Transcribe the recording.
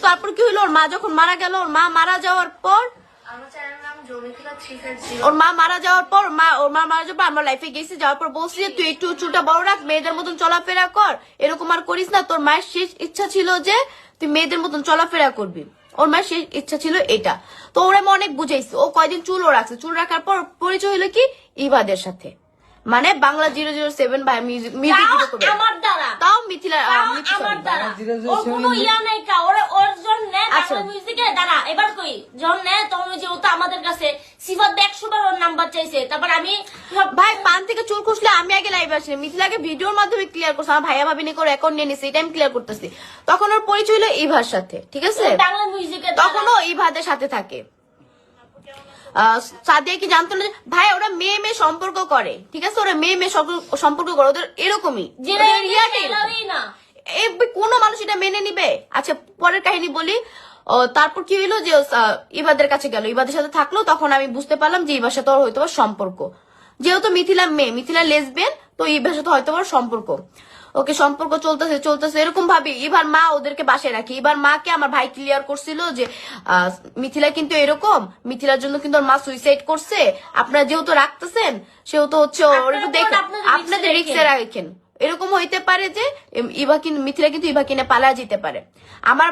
তারপর কি হলো, ওর মা যখন মারা গেল, ওর মা মারা যাওয়ার পর ওর মা মারা যাওয়ার পর ওর মা মারা যাওয়ার পর আমরা লাইফে গেছি, যাওয়ার পর বলছি যে তুই একটু চুলটা বড় রাখ, মেয়েদের মতন চলাফেরা কর, এরকম আর করিস না। তোর মায়ের শেষ ইচ্ছা ছিল যে তুই মেয়েদের মতন চলাফেরা করবি, ওর মায়ের শেষ ইচ্ছা ছিল এটা। তো ওরা আমি অনেক বুঝাইছি, ও কয়দিন চুলও রাখছে, চুল রাখার পর পরিচয় হলো কি ইবাদের সাথে, মানে বাংলা 007 ভাই মিউজিক ভিডিও করবে আমার দ্বারা, তাও মিথিলা আমার দ্বারা ওর কোনো ইয়া নাই কা, ওর জন্য বাংলা মিউজিকে দ্বারা এবার কই জন্য তখন যে ও তো আমাদের কাছে সিফাত 100 বার ওর নাম্বার চাইছে। তারপর আমি ভাই পান থেকে চুল খুশলে আমি আগে লাইভ আসি, মিথিলাকে ভিডিওর মাধ্যমে ক্লিয়ার করছি, আমার ভাইয়া ভাবিনি করে অ্যাকাউন্ট নিয়ে নিছি, এটা আমি ক্লিয়ার করতেছি। তখন ওর পরিচয় হলো ইভার সাথে, ঠিক আছে, বাংলা মিউজিকে তখনও ইভাদের সাথে থাকে। সাদিয়া কি জানতো না ভাই ওরা মেয়ে মেয়ে সম্পর্ক করে, ঠিক আছে, ওরা মেয়ে মেয়ে সম্পর্ক করে, ওদের এরকমই না কোনো মানুষ এটা মেনে নিবে। আচ্ছা পরের কাহিনী বলি। তারপর কি হইলো যে ইবাদের কাছে গেল, ইবাদের সাথে থাকলো, তখন আমি বুঝতে পারলাম যে ইবার সাথে ওর হয়তো সম্পর্ক, যেহেতু মিথিলা মেয়ে, মিথিলা লেসবিয়ান, তো ইবার সাথে হয়তো সম্পর্ক, ওকে সম্পর্ক চলতেছে চলতেছে এরকম ভাবে এবার মা ওদেরকে বাসায় রাখি। এবার মাকে আমার ভাই ক্লিয়ার করছিল যে মিথিলা কিন্তু এরকম, মিথিলার জন্য কিন্তু ওর মা সুইসাইড করছে, আপনারা যেহেতু রাখতেছেন সেহেতু হচ্ছে ওর একটু দেখেন, আপনাদের রিক্সে রাখেন, এরকম হইতে পারে যে মিথিলা কিন্তু ইভা কিনে পালা যেতে পারে। আমার